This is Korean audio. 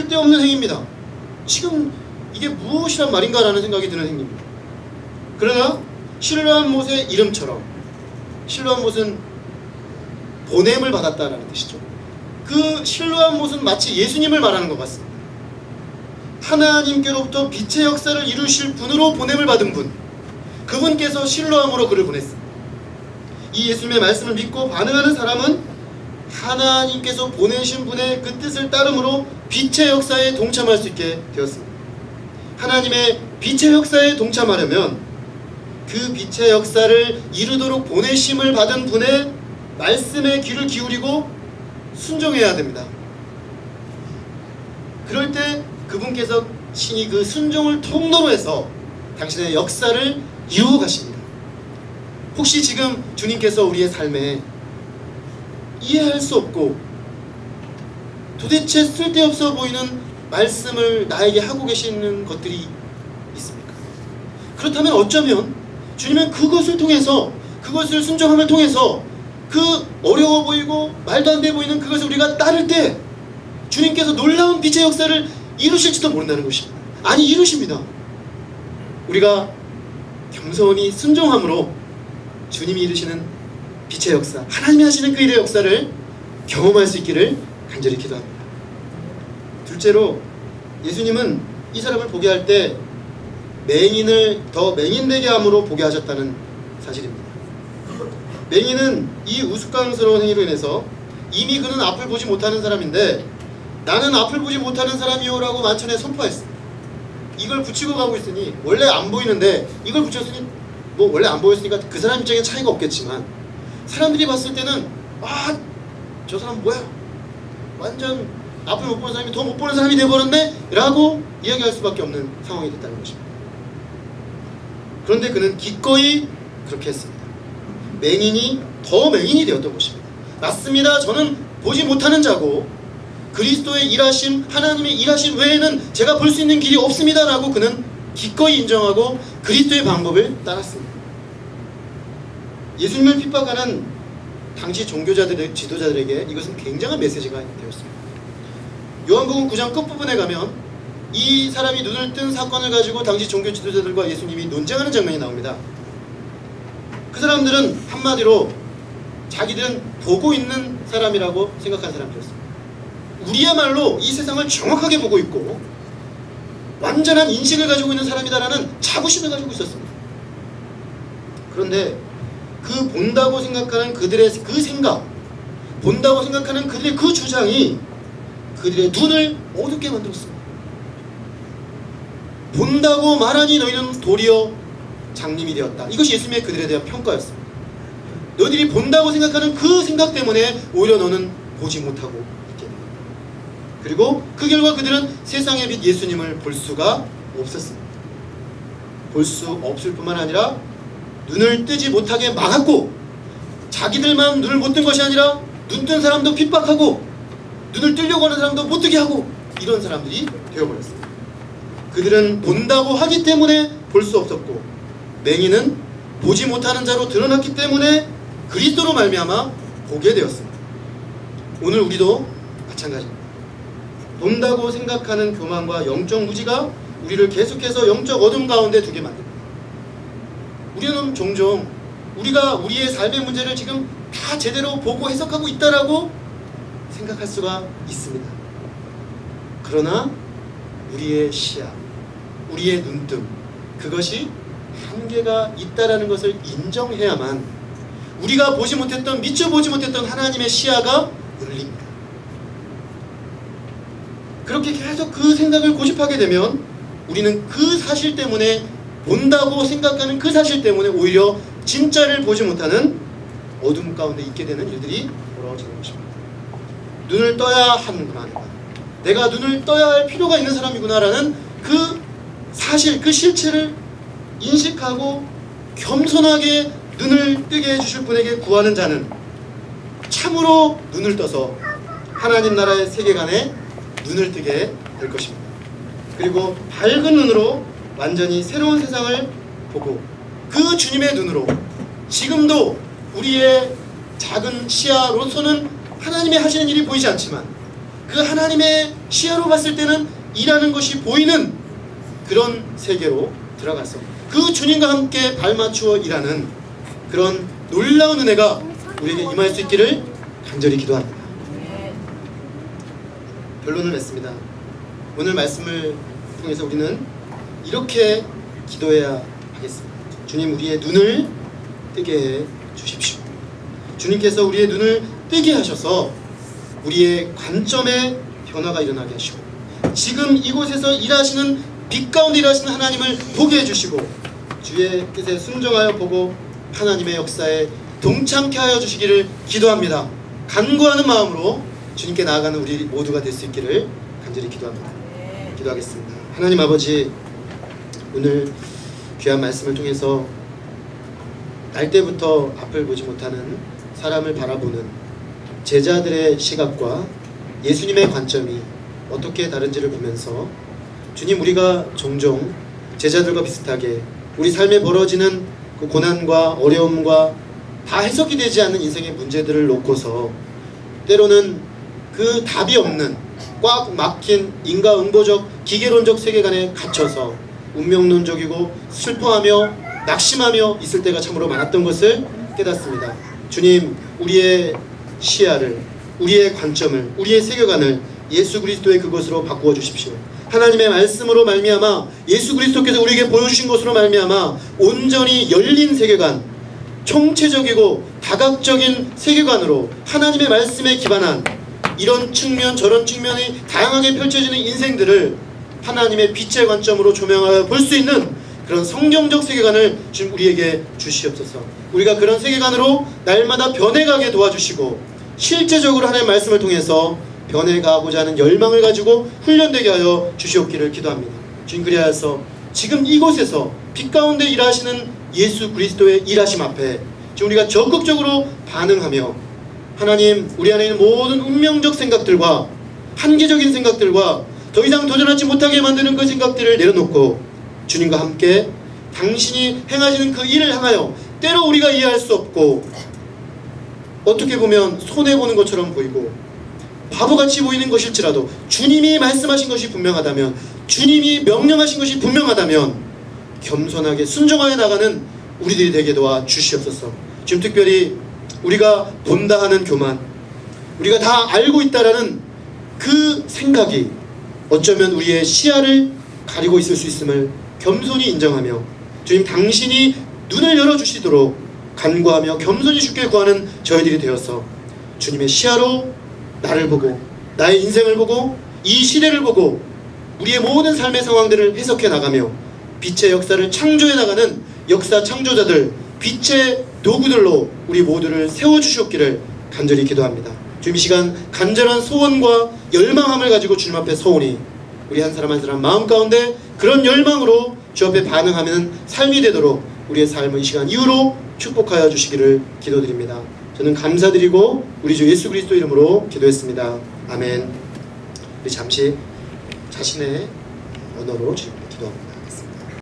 쓸데없는 행위입니다. 지금 이게 무엇이란 말인가라는 생각이 드는 행위입니다. 그러나 실로암 못의 이름처럼 실로암 못은 보냄을 받았다라는 뜻이죠. 그 실로암 못은 마치 예수님을 말하는 것 같습니다. 하나님께로부터 빛의 역사를 이루실 분으로 보냄을 받은 분, 그분께서 실로암으로 그를 보냈습니다. 이 예수님의 말씀을 믿고 반응하는 사람은 하나님께서 보내신 분의 그 뜻을 따름으로 빛의 역사에 동참할 수 있게 되었습니다. 하나님의 빛의 역사에 동참하려면 그 빛의 역사를 이루도록 보내심을 받은 분의 말씀에 귀를 기울이고 순종해야 됩니다. 그럴 때 그분께서 신이 그 순종을 통로로 해서 당신의 역사를 이루어 가십니다. 혹시 지금 주님께서 우리의 삶에 이해할 수 없고 도대체 쓸데없어 보이는 말씀을 나에게 하고 계시는 것들이 있습니까? 그렇다면 어쩌면 주님은 그것을 통해서, 그것을 순종함을 통해서 그 어려워 보이고 말도 안 돼 보이는 그것을 우리가 따를 때 주님께서 놀라운 빛의 역사를 이루실지도 모른다는 것입니다. 아니, 이루십니다. 우리가 겸손히 순종함으로 주님이 이루시는 빛의 역사, 하나님이 하시는 그 일의 역사를 경험할 수 있기를 간절히 기도합니다. 둘째로, 예수님은 이 사람을 보게 할 때 맹인을 더 맹인되게 함으로 보게 하셨다는 사실입니다. 맹인은 이 우스꽝스러운 행위로 인해서 이미 그는 앞을 보지 못하는 사람인데, 나는 앞을 보지 못하는 사람이요 라고 만천에 선포했습니다. 이걸 붙이고 가고 있으니, 원래 안 보이는데 이걸 붙였으니 뭐 원래 안 보였으니까 그 사람 입장에 차이가 없겠지만, 사람들이 봤을 때는 아, 저 사람 뭐야, 완전 앞을 못 보는 사람이 더 못 보는 사람이 되어버렸네 라고 이야기할 수밖에 없는 상황이 됐다는 것입니다. 그런데 그는 기꺼이 그렇게 했습니다. 맹인이 더 맹인이 되었던 것입니다. 맞습니다. 저는 보지 못하는 자고 그리스도의 일하심, 하나님의 일하심 외에는 제가 볼 수 있는 길이 없습니다 라고 그는 기꺼이 인정하고 그리스도의 방법을 따랐습니다. 예수님을 핍박하는 당시 종교자들의 지도자들에게 이것은 굉장한 메시지가 되었습니다. 요한복음 9장 끝부분에 가면 이 사람이 눈을 뜬 사건을 가지고 당시 종교 지도자들과 예수님이 논쟁하는 장면이 나옵니다. 그 사람들은 한마디로 자기들은 보고 있는 사람이라고 생각한 사람들이었습니다. 우리야말로 이 세상을 정확하게 보고 있고 완전한 인식을 가지고 있는 사람이다라는 자부심을 가지고 있었습니다. 그런데 그 본다고 생각하는 그들의 그 생각, 본다고 생각하는 그들의 그 주장이 그들의 눈을 어둡게 만들었습니다. 본다고 말하니 너희는 도리어 장님이 되었다. 이것이 예수님의 그들에 대한 평가였습니다. 너희들이 본다고 생각하는 그 생각 때문에 오히려 너는 보지 못하고 있게 됩니다. 그리고 그 결과 그들은 세상의 빛 예수님을 볼 수가 없었습니다. 볼 수 없을 뿐만 아니라 눈을 뜨지 못하게 막았고, 자기들만 눈을 못 뜬 것이 아니라 눈 뜬 사람도 핍박하고 눈을 뜨려고 하는 사람도 못 뜨게 하고, 이런 사람들이 되어버렸습니다. 그들은 본다고 하기 때문에 볼 수 없었고, 맹인은 보지 못하는 자로 드러났기 때문에 그리스도로 말미암아 보게 되었습니다. 오늘 우리도 마찬가지입니다. 본다고 생각하는 교만과 영적 무지가 우리를 계속해서 영적 어둠 가운데 두게 만듭니다. 우리는 종종 우리가 우리의 삶의 문제를 지금 다 제대로 보고 해석하고 있다라고 생각할 수가 있습니다. 그러나 우리의 시야, 우리의 눈뜸, 그것이 한계가 있다라는 것을 인정해야만 우리가 보지 못했던, 미처 보지 못했던 하나님의 시야가 열립니다. 그렇게 계속 그 생각을 고집하게 되면 우리는 그 사실 때문에, 본다고 생각하는 그 사실 때문에 오히려 진짜를 보지 못하는 어둠 가운데 있게 되는 일들이 벌어지는 것입니다. 눈을 떠야 하는구나, 내가 눈을 떠야 할 필요가 있는 사람이구나라는 그 사실, 그 실체를 인식하고 겸손하게 눈을 뜨게 해주실 분에게 구하는 자는 참으로 눈을 떠서 하나님 나라의 세계관에 눈을 뜨게 될 것입니다. 그리고 밝은 눈으로 완전히 새로운 세상을 보고 그 주님의 눈으로 지금도 우리의 작은 시야로서는 하나님의 하시는 일이 보이지 않지만 그 하나님의 시야로 봤을 때는 일하는 것이 보이는 그런 세계로 들어가서 그 주님과 함께 발맞추어 일하는 그런 놀라운 은혜가 우리에게 임할 수 있기를 간절히 기도합니다. 결론을 맺습니다. 오늘 말씀을 통해서 우리는 이렇게 기도해야 하겠습니다. 주님, 우리의 눈을 뜨게 해 주십시오. 주님께서 우리의 눈을 뜨게 하셔서 우리의 관점에 변화가 일어나게 하시고 지금 이곳에서 일하시는 빛 가운데 일하시는 하나님을 보게 해주시고 주의 뜻에 순종하여 보고 하나님의 역사에 동참케 하여 주시기를 기도합니다. 간구하는 마음으로 주님께 나아가는 우리 모두가 될 수 있기를 간절히 기도합니다. 기도하겠습니다. 하나님 아버지, 오늘 귀한 말씀을 통해서 날 때부터 앞을 보지 못하는 사람을 바라보는 제자들의 시각과 예수님의 관점이 어떻게 다른지를 보면서 주님, 우리가 종종 제자들과 비슷하게 우리 삶에 벌어지는 그 고난과 어려움과 다 해석이 되지 않는 인생의 문제들을 놓고서 때로는 그 답이 없는 꽉 막힌 인과응보적 기계론적 세계관에 갇혀서 운명론적이고 슬퍼하며 낙심하며 있을 때가 참으로 많았던 것을 깨닫습니다. 주님, 우리의 시야를, 우리의 관점을, 우리의 세계관을 예수 그리스도의 그것으로 바꾸어 주십시오. 하나님의 말씀으로 말미암아 예수 그리스도께서 우리에게 보여주신 것으로 말미암아 온전히 열린 세계관, 총체적이고 다각적인 세계관으로 하나님의 말씀에 기반한 이런 측면 저런 측면이 다양하게 펼쳐지는 인생들을 하나님의 빛의 관점으로 조명하여 볼 수 있는 그런 성경적 세계관을 지금 우리에게 주시옵소서. 우리가 그런 세계관으로 날마다 변해가게 도와주시고 실제적으로 하나님의 말씀을 통해서 변해가고자 하는 열망을 가지고 훈련되게 하여 주시옵기를 기도합니다. 주님, 그리하여서 지금 이곳에서 빛 가운데 일하시는 예수 그리스도의 일하심 앞에 지금 우리가 적극적으로 반응하며 하나님, 우리 안에 있는 모든 운명적 생각들과 한계적인 생각들과 더 이상 도전하지 못하게 만드는 그 생각들을 내려놓고 주님과 함께 당신이 행하시는 그 일을 향하여 때로 우리가 이해할 수 없고 어떻게 보면 손해보는 것처럼 보이고 바보같이 보이는 것일지라도 주님이 말씀하신 것이 분명하다면, 주님이 명령하신 것이 분명하다면 겸손하게 순종하여 나가는 우리들이 되게 도와 주시옵소서. 지금 특별히 우리가 본다 하는 교만, 우리가 다 알고 있다라는 그 생각이 어쩌면 우리의 시야를 가리고 있을 수 있음을 겸손히 인정하며 주님, 당신이 눈을 열어주시도록 간구하며 겸손히 주께 구하는 저희들이 되어서 주님의 시야로 나를 보고 나의 인생을 보고 이 시대를 보고 우리의 모든 삶의 상황들을 해석해 나가며 빛의 역사를 창조해 나가는 역사 창조자들, 빛의 도구들로 우리 모두를 세워주시옵기를 간절히 기도합니다. 주님, 이 시간 간절한 소원과 열망함을 가지고 주님 앞에 서오니 우리 한 사람 한 사람 마음 가운데 그런 열망으로 주 앞에 반응하는 삶이 되도록 우리의 삶을 이 시간 이후로 축복하여 주시기를 기도드립니다. 저는 감사드리고 우리 주 예수 그리스도 이름으로 기도했습니다. 아멘. 우리 잠시 자신의 언어로